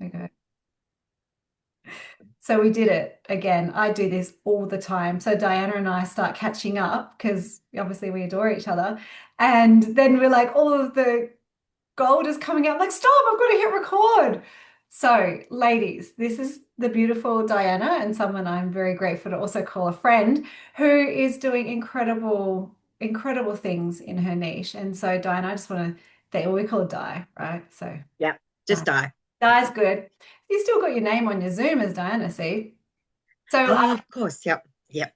Okay. So we did it again. I do this all the time. So Diana and I start catching up because obviously we adore each other. And then we're like, all of the gold is coming out. I'm like, stop, I've got to hit record. So, ladies, this is the beautiful Diana and someone I'm very grateful to also call a friend who is doing incredible things in her niche. And so, Diana, I just want to thank, well, we call it Di, right? So, Yeah, Di. just die. Di's good. You still got your name on your Zoom as Diana, see? So, Oh, of course. Yep. Yep.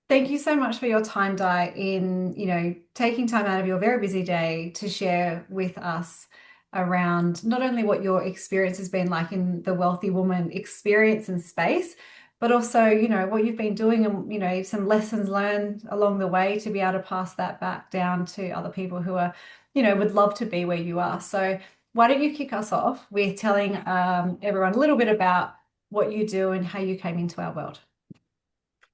thank you so much for your time, Di, in, taking time out of your very busy day to share with us around not only what your experience has been like in the wealthy woman experience and space, but also, what you've been doing and, some lessons learned along the way to be able to pass that back down to other people who are, would love to be where you are. So why don't you kick us off with telling everyone a little bit about what you do and how you came into our world?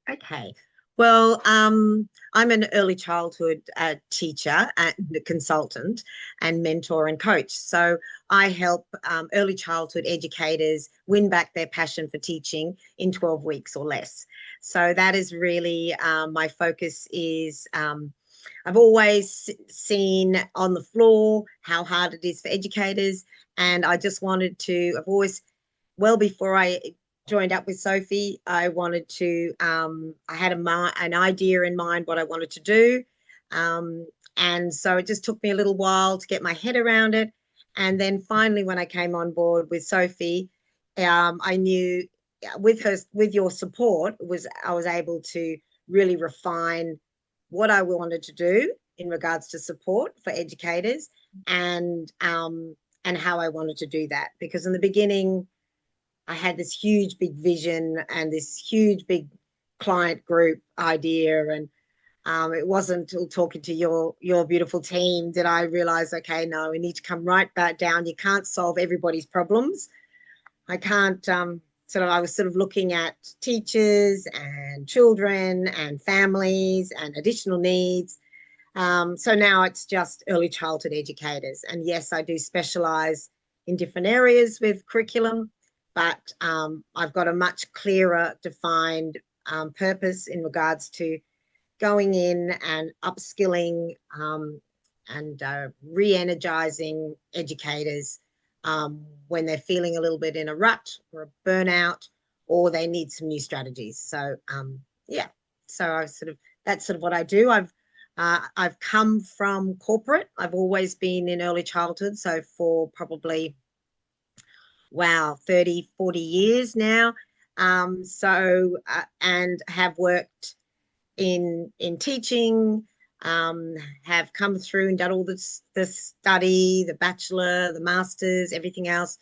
Okay. Well, I'm an early childhood teacher and consultant and mentor and coach. So I help early childhood educators win back their passion for teaching in 12 weeks or less. So that is really my focus is I've always seen on the floor how hard it is for educators. And I just wanted to, I've always well before I joined up with Sophie, I wanted to, I had an idea in mind what I wanted to do. And so it just took me a little while to get my head around it. And then finally, when I came on board with Sophie, I knew with your support, I was able to really refine what I wanted to do in regards to support for educators and how I wanted to do that. Because in the beginning, I had this huge big vision and this huge big client group idea, and it wasn't until talking to your beautiful team that I realized, okay, no, we need to come right back down. You can't solve everybody's problems. I can't I was sort of looking at teachers and children and families and additional needs. So now it's just early childhood educators. And yes, I do specialize in different areas with curriculum, but I've got a much clearer defined purpose in regards to going in and upskilling and re-energizing educators when they're feeling a little bit in a rut or a burnout or they need some new strategies. So yeah, so that's sort of what I do. I've come from corporate. I've always been in early childhood, so for probably wow 30, 40 years now. And have worked in teaching, have come through and done all the study, the bachelor, the masters, everything else,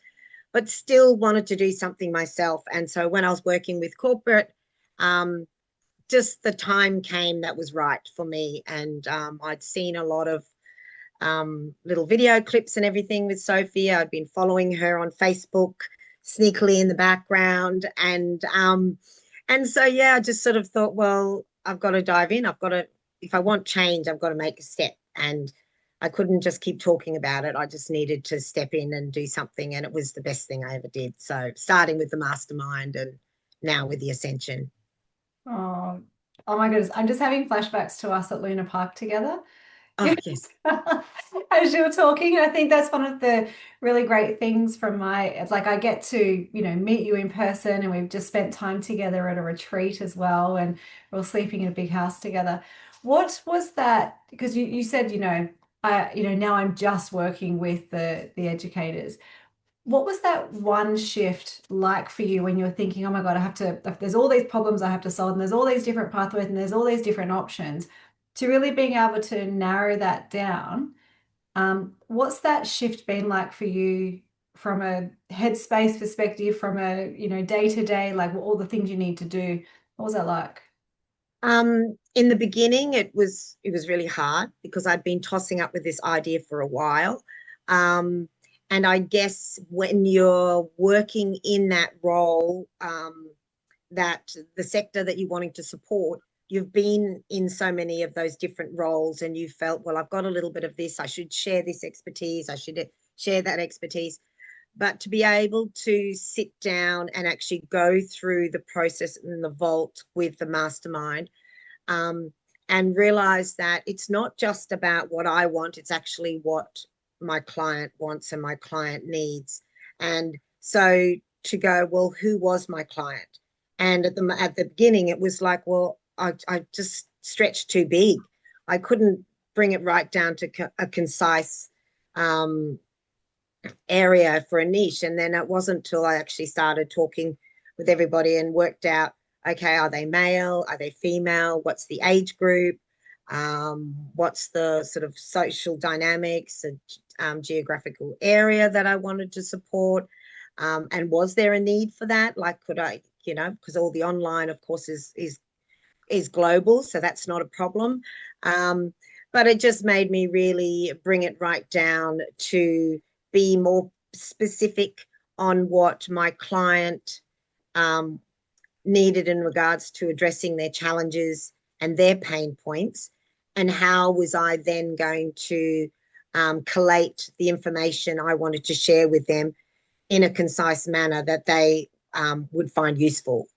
but still wanted to do something myself. And so when I was working with corporate, um, just the time came that was right for me. And I'd seen a lot of little video clips and everything with Sophie. I'd been following her on Facebook sneakily in the background. And so, yeah, I just sort of thought, well, I've got to dive in. If I want change, I've got to make a step. And I couldn't just keep talking about it. I just needed to step in and do something. And it was the best thing I ever did. So starting with the mastermind and now with the ascension. Oh, oh my goodness. I'm just having flashbacks to us at Luna Park together. Oh, yes. As you were talking, I think that's one of the really great things from it's like I get to, meet you in person and we've just spent time together at a retreat as well and we're sleeping in a big house together. What was that? Because you said, now I'm just working with the educators. What was that one shift like for you when you were thinking, oh my God, there's all these problems I have to solve, and there's all these different pathways, and there's all these different options, to really being able to narrow that down? What's that shift been like for you from a headspace perspective, from a, day to day, like all the things you need to do? What was that like? In the beginning, it was really hard because I'd been tossing up with this idea for a while. Um, and I guess when you're working in that role, that the sector that you're wanting to support, you've been in so many of those different roles and you felt, well, I've got a little bit of this, I should share this expertise, I should share that expertise. but to be able to sit down and actually go through the process in the vault with the mastermind, um, and realize that it's not just about what I want, it's actually what my client wants and my client needs. And so to go, well, who was my client? And at the beginning, it was like, well, I just stretched too big. I couldn't bring it right down to a concise um, area for a niche. And then it wasn't until I actually started talking with everybody and worked out, okay, are they male? Are they female? What's the age group? What's the sort of social dynamics and geographical area that I wanted to support? And was there a need for that? Like, could I, because all the online, of course, is global, so that's not a problem. Um, but it just made me really bring it right down to be more specific on what my client um, needed in regards to addressing their challenges and their pain points, and how was I then going to collate the information I wanted to share with them in a concise manner that they would find useful.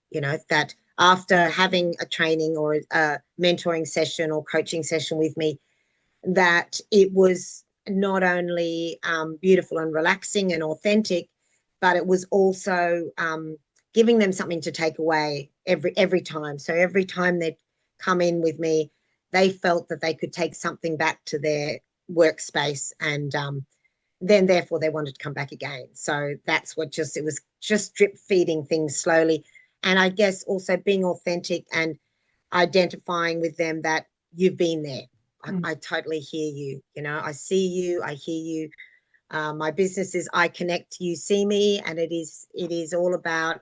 That after having a training or a mentoring session or coaching session with me, that it was not only beautiful and relaxing and authentic, but it was also giving them something to take away every time. So every time they'd come in with me, they felt that they could take something back to their workspace, and then therefore they wanted to come back again. So that's what it was just drip feeding things slowly. And I guess also being authentic and identifying with them that you've been there. I totally hear you. I see you, I hear you. My business is I connect, you see me, and it is all about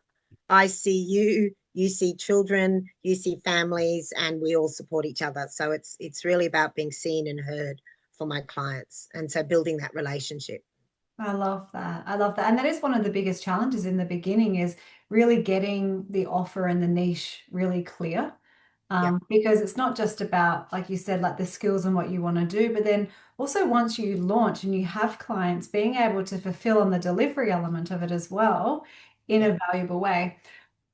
I see you, you see children, you see families, and we all support each other. So it's really about being seen and heard for my clients, and so building that relationship. I love that. I love that. And that is one of the biggest challenges in the beginning is really getting the offer and the niche really clear. Yep. Because it's not just about, like you said, like the skills and what you want to do, but then also once you launch and you have clients, being able to fulfill on the delivery element of it as well in Yep. a valuable way.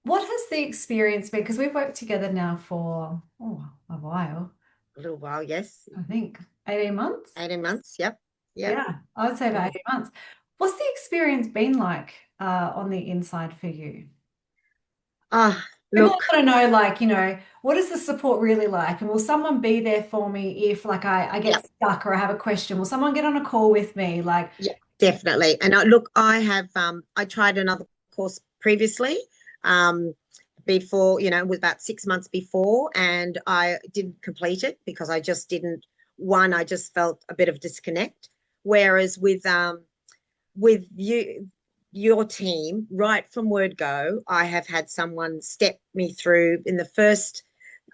What has the experience been? Because we've worked together now for a while, A little while, yes. I think 18 months. 18 months. Yep. Yep. Yeah, I would say about Mm. 18 months. What's the experience been like on the inside for you? Ah, People look, want to know, like, what is the support really like? And will someone be there for me if, like, I yep. get stuck or I have a question? Will someone get on a call with me? Like, Yeah, definitely. And look, I tried another course previously, um, before, it was about 6 months before, and I didn't complete it because I just didn't, one, I just felt a bit of disconnect. Whereas with your team, right from word go, I have had someone step me through in the first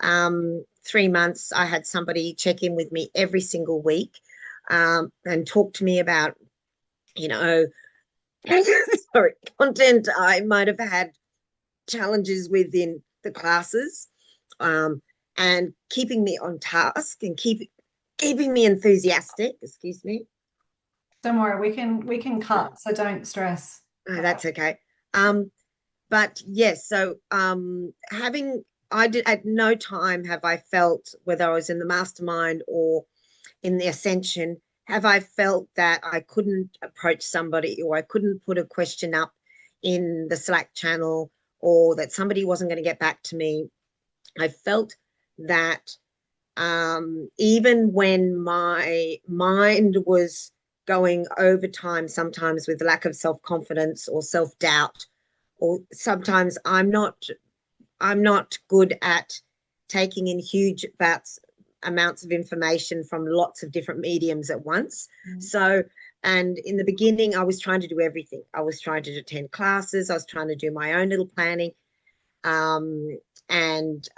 3 months. I had somebody check in with me every single week, and talk to me about, you know, sorry, content I might have had challenges within the classes, um, and keeping me on task and keeping me enthusiastic. Excuse me. don't worry, we can cut, so don't stress. Oh, that's okay. Um, but yes, so having I did at no time have I felt, whether I was in the mastermind or in the ascension, have I felt that I couldn't approach somebody or I couldn't put a question up in the Slack channel, or that somebody wasn't going to get back to me. I felt that even when my mind was going overtime, sometimes with lack of self confidence or self doubt, or sometimes I'm not good at taking in huge amounts of information from lots of different mediums at once. Mm. So, and in the beginning, I was trying to do everything. I was trying to attend classes. I was trying to do my own little planning, um, and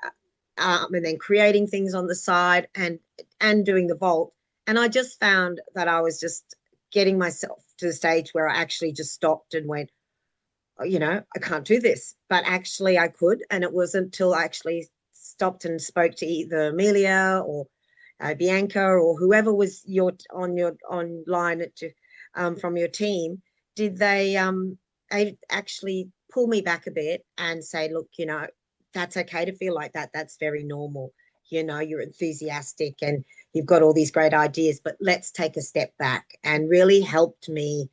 and then creating things on the side, and doing the vault. And I just found that I was just getting myself to the stage where I actually just stopped and went, I can't do this. But actually, I could. And it wasn't until I actually stopped and spoke to either Amelia or Bianca or whoever was your online from your team, they actually pull me back a bit and say, look, that's okay to feel like that. That's very normal. You're enthusiastic and you've got all these great ideas, but let's take a step back, and really helped me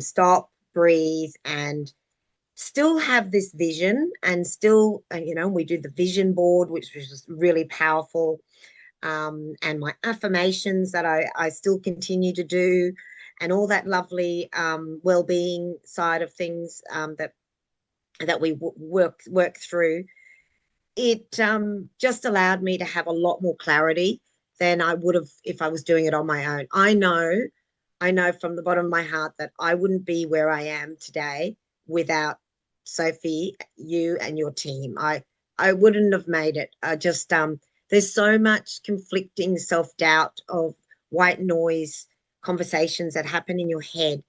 stop, breathe, and still have this vision, and still, we do the vision board, which was just really powerful. And my affirmations that I still continue to do, and all that lovely well-being side of things that we work through. It just allowed me to have a lot more clarity than I would have if I was doing it on my own. I know from the bottom of my heart that I wouldn't be where I am today without Sophie, you, and your team. I wouldn't have made it. I just there's so much conflicting self-doubt of white noise conversations that happen in your head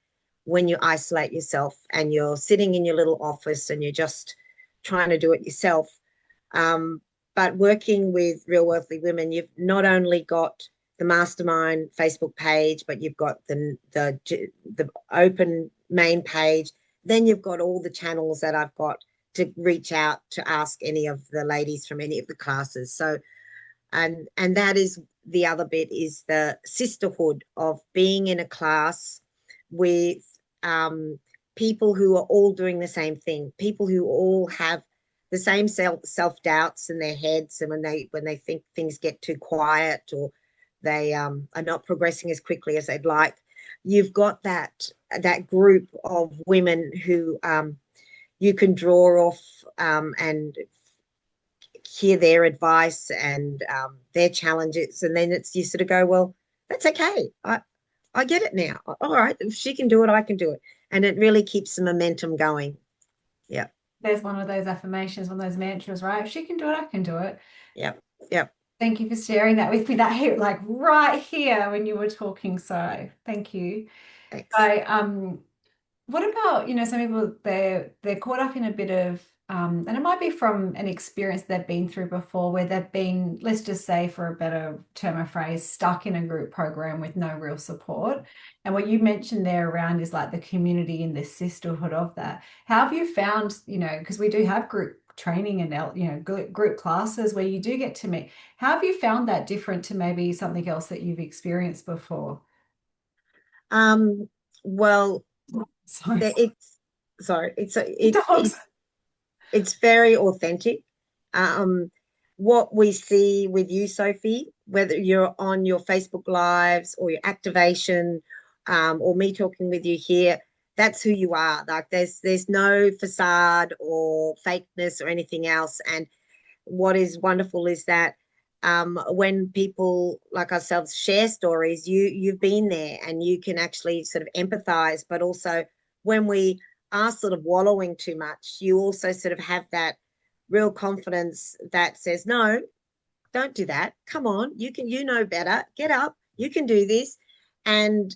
when you isolate yourself and you're sitting in your little office and you're just trying to do it yourself. Um, but working with Real Wealthy Women, you've not only got the mastermind Facebook page, but you've got the open main page. Then you've got all the channels that I've got to reach out to ask any of the ladies from any of the classes. So, and that is the other bit, is the sisterhood of being in a class with um, people who are all doing the same thing, people who all have the same self doubts in their heads, and when they think things get too quiet, or they are not progressing as quickly as they'd like, you've got that group of women who you can draw off and hear their advice and their challenges, and then it's you sort of go, well, that's okay. I get it now. All right, if she can do it, I can do it, and it really keeps the momentum going. Yeah, There's one of those affirmations, one of those mantras, right? If she can do it, I can do it. yeah, yeah. Thank you for sharing that with me. That hit like right here when you were talking. So thank you. Thanks. I What about, some people they're caught up in a bit of and it might be from an experience they've been through before where they've been, let's just say for a better term or phrase, stuck in a group program with no real support. And what you mentioned there around is like the community and the sisterhood of that. How have you found, because we do have group training and group classes where you do get to meet. How have you found that different to maybe something else that you've experienced before? Well, Sorry. it's sorry, Dogs. it's very authentic. Um, what we see with you, Sophie, whether you're on your Facebook Lives or your activation, or me talking with you here, that's who you are. Like there's no facade or fakeness or anything else. And what is wonderful is that when people like ourselves share stories, you've been there and you can actually sort of empathize. But also, when we are sort of wallowing too much, you also sort of have that real confidence that says, no, don't do that. Come on, you know better. Get up. You can do this. And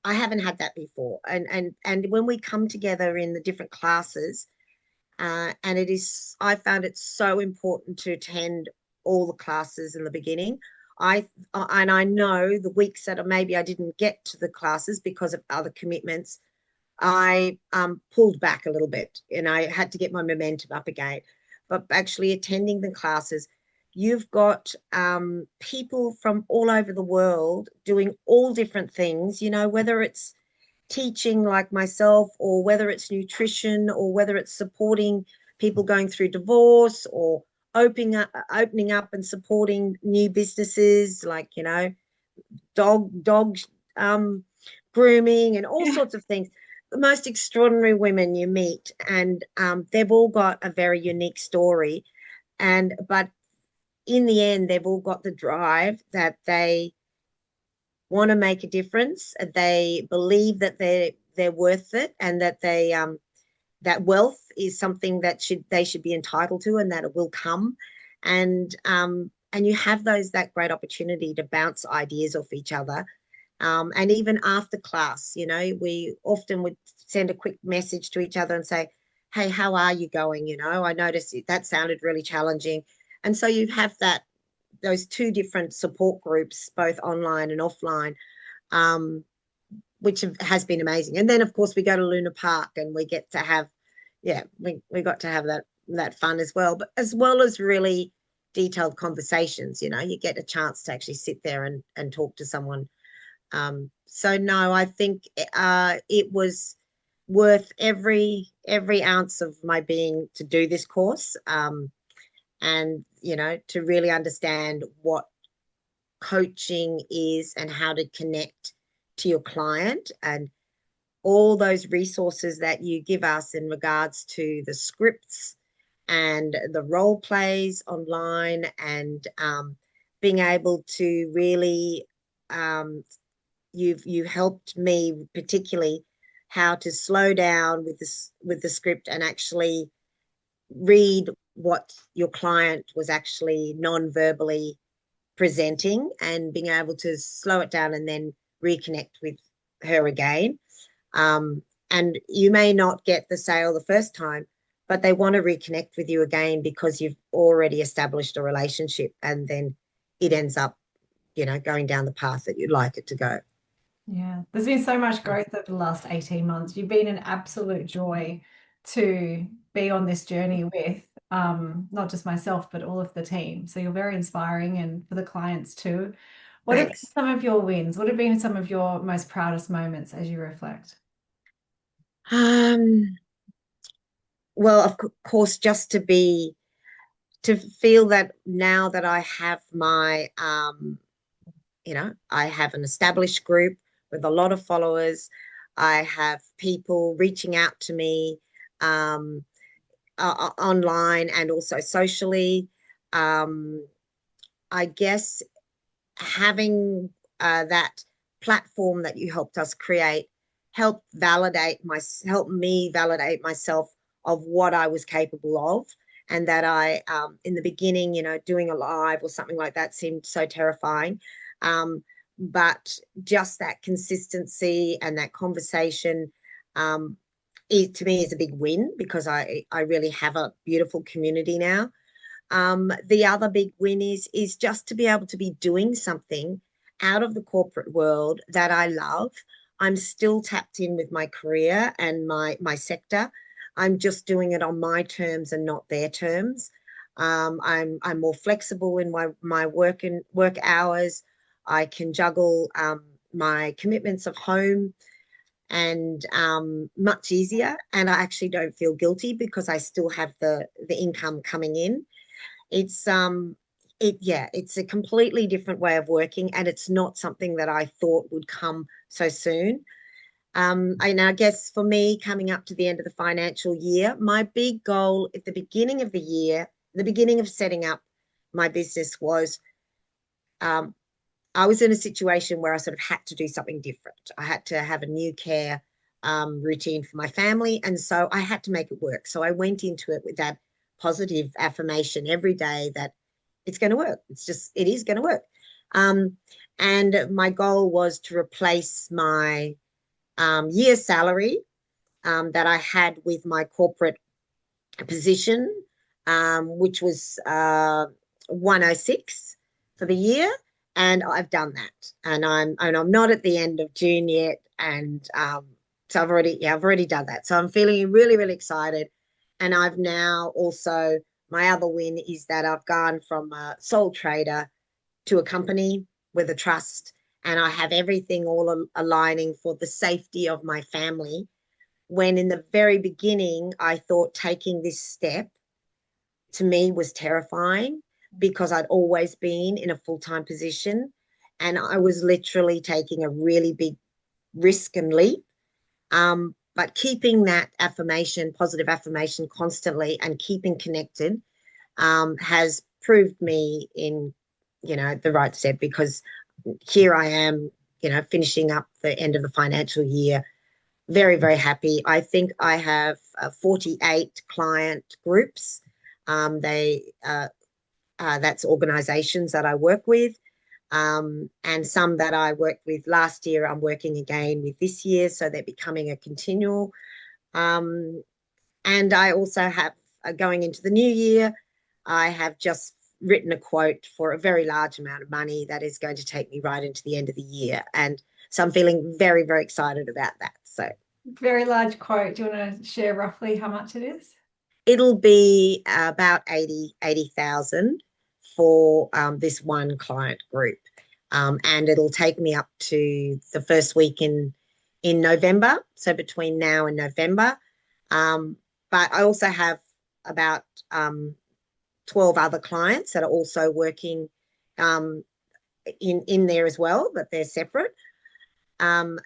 I haven't had that before. And when we come together in the different classes, and I found it so important to attend all the classes in the beginning. I know the weeks that maybe I didn't get to the classes because of other commitments, I pulled back a little bit, and I had to get my momentum up again. But actually attending the classes, you've got people from all over the world doing all different things, whether it's teaching like myself, or whether it's nutrition, or whether it's supporting people going through divorce, or opening up and supporting new businesses like dog um, grooming and all Yeah. sorts of things. The most extraordinary women you meet, and they've all got a very unique story, but in the end, they've all got the drive that they want to make a difference. They believe that they're worth it, and that that wealth is something that they should be entitled to, and that it will come. And you have that great opportunity to bounce ideas off each other. And even after class, we often would send a quick message to each other and say, hey, how are you going? I noticed that sounded really challenging. And so you have those two different support groups, both online and offline. Um, which has been amazing. And then of course we go to Luna Park and we get to have, yeah, we got to have that fun as well, but as well as really detailed conversations. You get a chance to actually sit there and talk to someone. So no, I think it was worth every ounce of my being to do this course, and to really understand what coaching is and how to connect to your client, and all those resources that you give us in regards to the scripts and the role plays online, and being able to really, you helped me particularly how to slow down with the script and actually read what your client was actually non-verbally presenting, and being able to slow it down and then reconnect with her again. Um, and you may not get the sale the first time, but they want to reconnect with you again because you've already established a relationship, and then it ends up, going down the path that you'd like it to go. Yeah, there's been so much growth over the last 18 months. You've been an absolute joy to be on this journey with, not just myself, but all of the team. So you're very inspiring and for the clients too. What have been Thanks. some of your wins? What have been some of your most proudest moments as you reflect? Um, well, of course, just to feel that now that I have I have an established group with a lot of followers. I have people reaching out to me, um, online and also socially. Um, I guess having that platform that you helped us create helped me validate myself of what I was capable of, and that I, in the beginning, doing a live or something like that seemed so terrifying. Um, but just that consistency and that conversation, um, to me is a big win, because I really have a beautiful community now. The other big win is just to be able to be doing something out of the corporate world that I love. I'm still tapped in with my career and my sector. I'm just doing it on my terms and not their terms. I'm more flexible in my work hours. I can juggle my commitments of home, and much easier. And I actually don't feel guilty because I still have the income coming in. It's a completely different way of working, and it's not something that I thought would come so soon. And I guess for me, coming up to the end of the financial year, my big goal at the beginning of the year, the beginning of setting up my business, was, um, I was in a situation where I sort of had to do something different. I had to have a new care routine for my family. And so I had to make it work. So I went into it with that positive affirmation every day that it's going to work. It is going to work. Um, and my goal was to replace my year salary that I had with my corporate position, which was 106 for the year, and I've done that. And I'm not at the end of June yet, and so I've already done that. So I'm feeling really really excited, and I've now also, my other win is that I've gone from a sole trader to a company with a trust, and I have everything all aligning for the safety of my family, when in the very beginning, I thought taking this step to me was terrifying, because I'd always been in a full time position, and I was literally taking a really big risk and leap. But keeping that affirmation, positive affirmation constantly, and keeping connected, has proved me in, the right step, because here I am, finishing up the end of the financial year, very, very happy. I think I have 48 client groups. That's organizations that I work with, and some that I worked with last year, I'm working again with this year. So they're becoming a continual. Um, and I also have, going into the new year, I have just written a quote for a very large amount of money that is going to take me right into the end of the year. And So I'm feeling very, very excited about that. So Very large quote. Do you want to share roughly how much it is? it'll be about 80,000 for this one client group. And it'll take me up to the first week in November, so between now and November. Um, but I also have about 12 other clients that are also working um, in there as well, but they're separate. Um,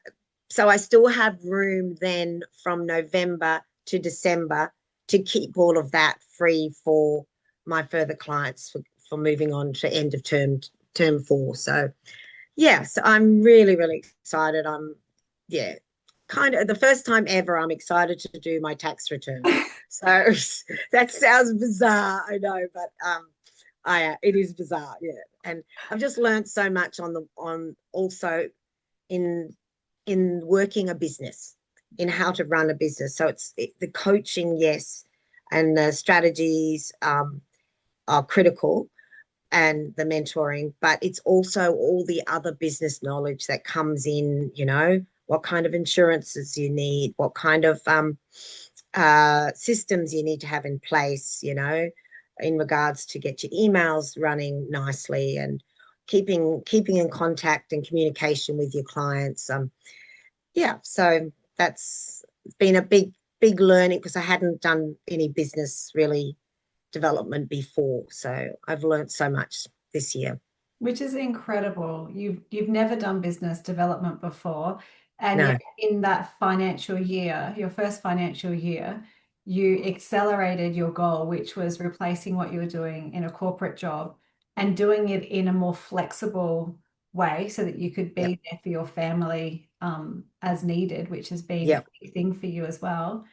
so I still have room then from November to December to keep all of that free for my further clients for moving on to end of term 4. So yeah, so I'm really, really excited. Yeah, kind of the first time ever I'm excited to do my tax return. So that sounds bizarre, I know, but it is bizarre, yeah. And I've just learned so much on also in working a business, in how to run a business. So the coaching, yes, and the strategies are critical, and the mentoring, but it's also all the other business knowledge that comes in, what kind of insurances you need, what kind of systems you need to have in place, in regards to get your emails running nicely and keeping in contact and communication with your clients. Yeah, so that's been a big learning because I hadn't done any business really development before. So I've learned so much this year. Which is incredible. You've never done business development before, and yet No, in that financial year, your first financial year, you accelerated your goal, which was replacing what you were doing in a corporate job and doing it in a more flexible way so that you could yep, be there for your family as needed, which has been a yep, big thing for you as well.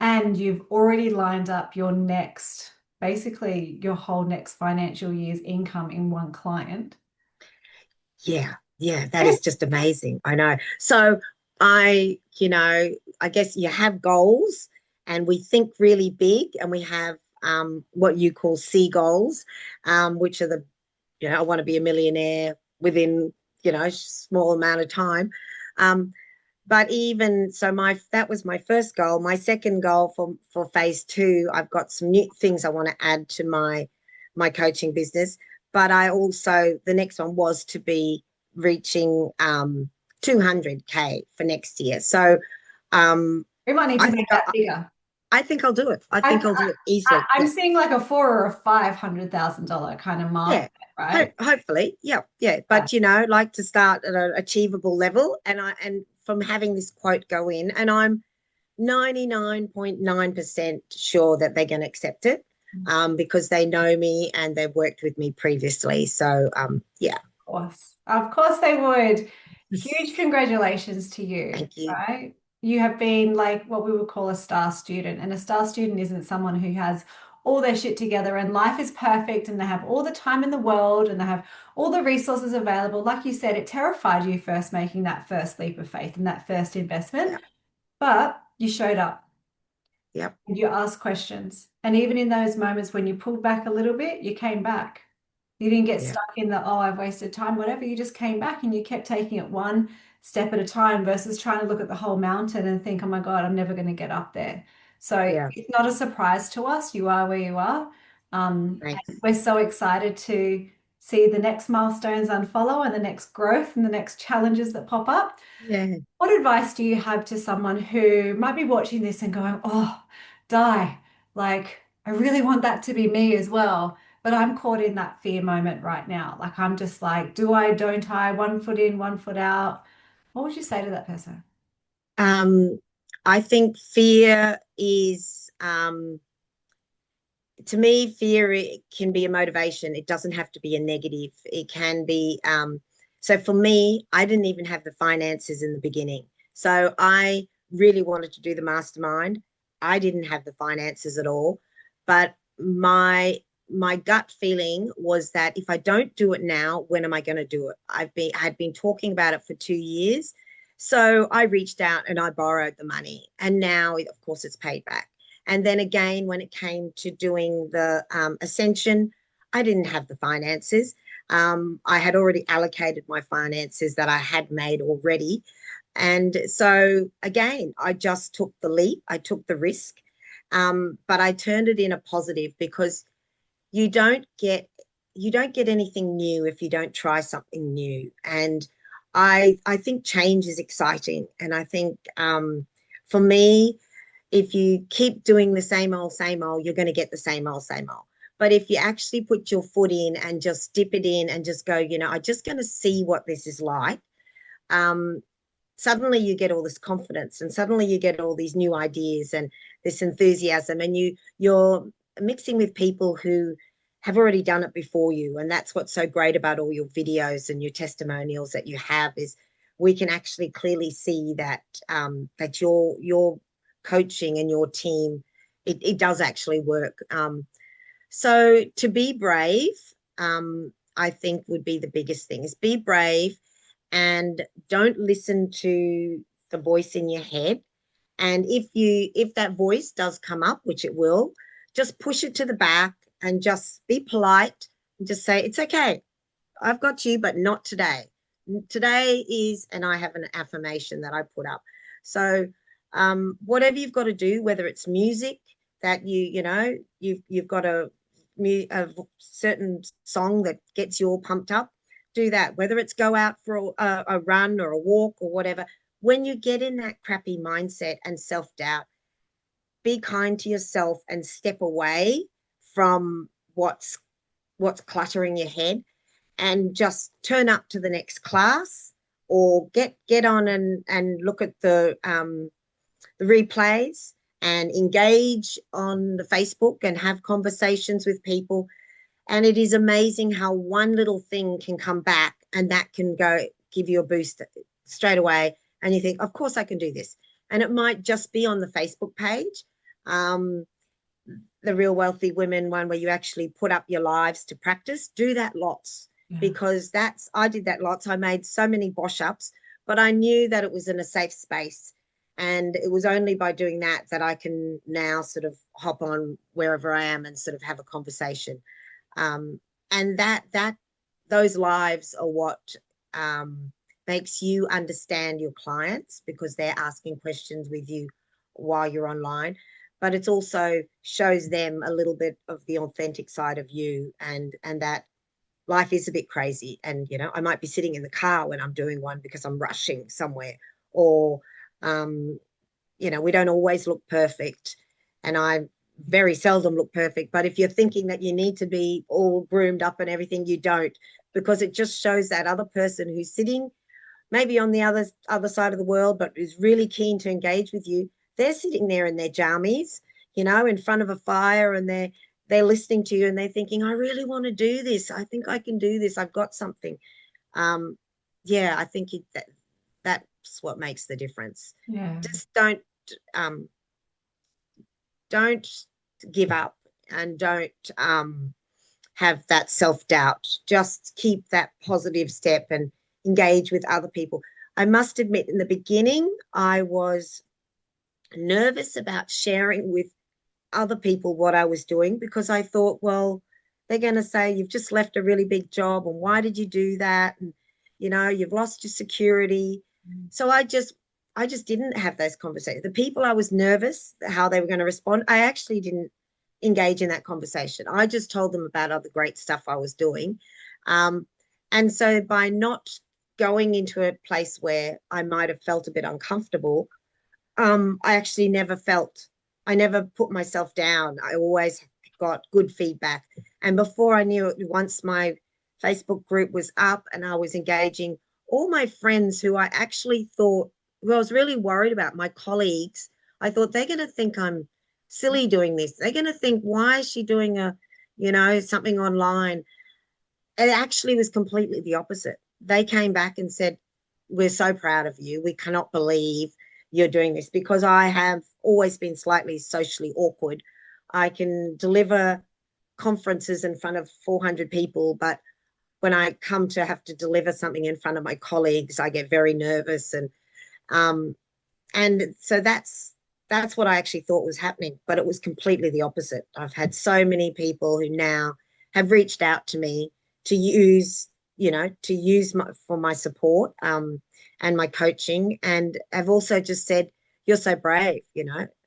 And you've already lined up your next, basically your whole next financial year's income in one client. yeah, yeah. That is just amazing. I know. So I guess you have goals, and we think really big, and we have what you call C goals, which are I want to be a millionaire within small amount of time. Um, But even so, that was my first goal. My second goal for phase 2, I've got some new things I want to add to my coaching business. But I also, the next one was to be reaching 200K for next year. So um, We might need I to make think that bigger. I think I'll do it. I think I'll do it easily. I'm Yeah, seeing like a four or a $500,000 kind of mark, yeah. right? Hopefully, yeah, yeah. Yeah. But like to start at an achievable level, and from having this quote go in, and I'm 99.9% sure that they're going to accept it, because they know me and they've worked with me previously. So, yeah. Course. Of course they would. Huge congratulations to you, Thank you. right? You have been like what we would call a star student, and a star student isn't someone who has all their shit together and life is perfect and they have all the time in the world and they have all the resources available. Like you said, it terrified you first making that first leap of faith and that first investment, Yeah, but you showed up. yeah, You asked questions. And even in those moments when you pulled back a little bit, you came back. You didn't get yeah, stuck in the, oh, I've wasted time, whatever. You just came back and you kept taking it one step at a time versus trying to look at the whole mountain and think, oh my God, I'm never going to get up there. So yeah. it's not a surprise to us. You are where you are. And Thanks. we're so excited to see the next milestones unfollow and the next growth and the next challenges that pop up. Yeah. What advice do you have to someone who might be watching this and going, oh, Di, like, I really want that to be me as well, but I'm caught in that fear moment right now. Like, I'm just like, do I, don't I, one foot in, one foot out? What would you say to that person? Um, I think fear is, to me, fear, it can be a motivation. It doesn't have to be a negative. It can be. So for me, I didn't even have the finances in the beginning. So I really wanted to do the mastermind. I didn't have the finances at all, but my gut feeling was that if I don't do it now, when am I going to do it? I had been talking about it for 2 years. So I reached out and I borrowed the money, and now, of course, it's paid back. And then again, when it came to doing the ascension, I didn't have the finances. I had already allocated my finances that I had made already. And so again, I just took the leap, I took the risk, but I turned it in a positive because you don't get you don't get anything new if you don't try something new. And I think change is exciting. And I think for me, if you keep doing the same old, you're going to get the same old. But if you actually put your foot in and just dip it in and just go, I'm just going to see what this is like, um, suddenly you get all this confidence and suddenly you get all these new ideas and this enthusiasm, and you're mixing with people who have already done it before you. And that's what's so great about all your videos and your testimonials that you have, is we can actually clearly see that that your coaching and your team, it does actually work. So to be brave, I think would be the biggest thing, is be brave and don't listen to the voice in your head. And if that voice does come up, which it will, just push it to the back and just be polite and just say, it's okay. I've got you, but not today. Today is, and I have an affirmation that I put up. So whatever you've got to do, whether it's music that you've got a certain song that gets you all pumped up, do that. Whether it's go out for a run or a walk or whatever. When you get in that crappy mindset and self doubt, be kind to yourself and step away from what's cluttering your head, and just turn up to the next class, or get on and look at the replays and engage on the Facebook and have conversations with people. And it is amazing how one little thing can come back and that can go give you a boost straight away. And you think, of course I can do this. And it might just be on the Facebook page, um, the Real Wealthy Women one, where you actually put up your lives to practice. Do that lots, Yeah. because I did that lots. I made so many bosh ups, but I knew that it was in a safe space. And it was only by doing that that I can now sort of hop on wherever I am and sort of have a conversation. Um, and that those lives are what makes you understand your clients, because they're asking questions with you while you're online. But it also shows them a little bit of the authentic side of you, and that life is a bit crazy. And I might be sitting in the car when I'm doing one because I'm rushing somewhere, or um, we don't always look perfect, and I very seldom look perfect. But if you're thinking that you need to be all groomed up and everything, you don't, because it just shows that other person who's sitting maybe on the other side of the world, but is really keen to engage with you. They're sitting there in their jammies, in front of a fire, and they're listening to you, and they're thinking, I really want to do this. I think I can do this. I've got something. Um, yeah, I think that's what makes the difference. Yeah. Just um, don't give up, and don't have that self doubt. Just keep that positive step and engage with other people. I must admit, in the beginning, I was nervous about sharing with other people what I was doing, because I thought, well, they're going to say you've just left a really big job, and why did you do that? And you've lost your security. So I just didn't have those conversations. The people I was nervous how they were going to respond, I actually didn't engage in that conversation. I just told them about other great stuff I was doing. Um, and so by not going into a place where I might have felt a bit uncomfortable, I actually I never put myself down. I always got good feedback. And before I knew it, once my Facebook group was up and I was engaging, all my friends who I actually thought, who I was really worried about, my colleagues, I thought they're going to think I'm silly doing this. They're going to think, why is she doing something online? It actually was completely the opposite. They came back and said, we're so proud of you. We cannot believe you're doing this, because I have always been slightly socially awkward. I can deliver conferences in front of 400 people, but when I come to have to deliver something in front of my colleagues, I get very nervous. Um, and so that's what I actually thought was happening, but it was completely the opposite. I've had so many people who now have reached out to me to use, to use for my support, and my coaching. And I've also just said, you're so brave,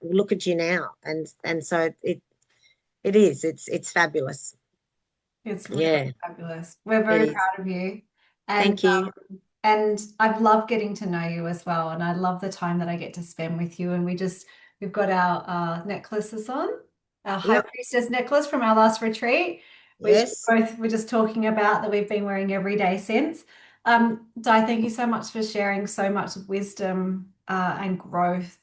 look at you now. And so it is, it's fabulous. It's really Yeah, fabulous. We're it very is. proud of you. And Thank you. and I've loved getting to know you as well. And I love the time that I get to spend with you. And we've got our necklaces on, our High Yep. Priestess necklace from our last retreat, which we Yes. both were just talking about that we've been wearing every day since. Di, thank you so much for sharing so much wisdom and growth.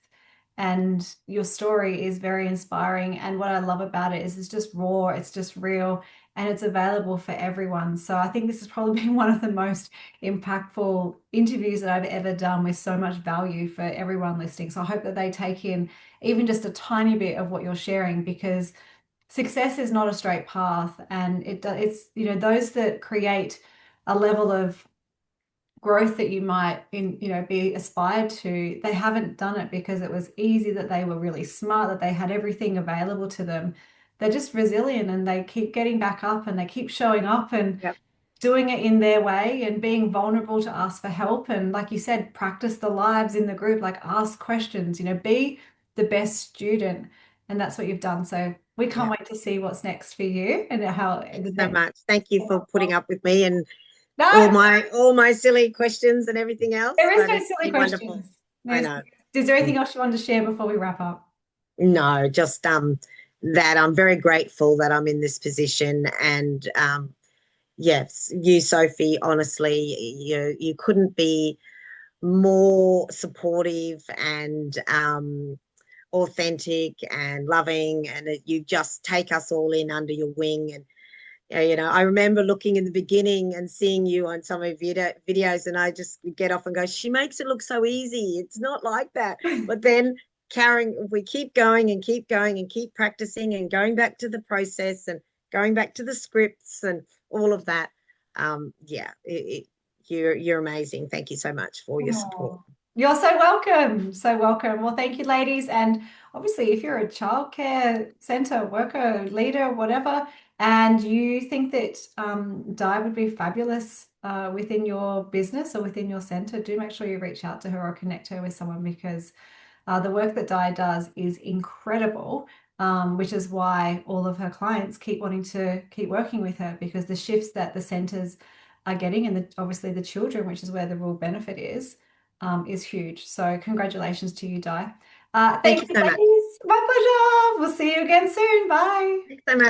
And your story is very inspiring. And what I love about it is it's just raw, it's just real, and it's available for everyone. So I think this has probably been one of the most impactful interviews that I've ever done with so much value for everyone listening. So I hope that they take in even just a tiny bit of what you're sharing, because success is not a straight path, and it's those that create a level of growth that you might be aspired to, they haven't done it because it was easy, that they were really smart, that they had everything available to them. They're just resilient, and they keep getting back up, and they keep showing up and Yep. doing it in their way, and being vulnerable to ask for help. And like you said, practice the lives in the group, like ask questions, be the best student. And that's what you've done. So we can't Yep. wait to see what's next for you and how Thanks the so next. much. Thank you for putting up with me and No, all my silly questions and everything else, there is but no it's silly been wonderful. questions. I There's, know. is there anything else you wanted to share before we wrap up? No, just that I'm very grateful that I'm in this position. And yes, you, Sophie, honestly, you couldn't be more supportive and authentic and loving, and you just take us all in under your wing. And I remember looking in the beginning and seeing you on some of videos, and I just would get off and go, she makes it look so easy. It's not like that. But then carrying, if we keep going and keep going and keep practicing and going back to the process and going back to the scripts and all of that, yeah, you're amazing. Thank you so much for your support. Oh, you're so welcome. So welcome. Well, thank you, ladies. And obviously, if you're a childcare center worker, leader, whatever, and you think that Di would be fabulous within your business or within your center, do make sure you reach out to her or connect her with someone, because the work that Di does is incredible, which is why all of her clients keep wanting to keep working with her, because the shifts that the centers are getting, and obviously the children, which is where the real benefit is huge. So congratulations to you, Di. Thank Thank you you, so much. ladies. My pleasure. We'll see you again soon. Bye. Thanks so much.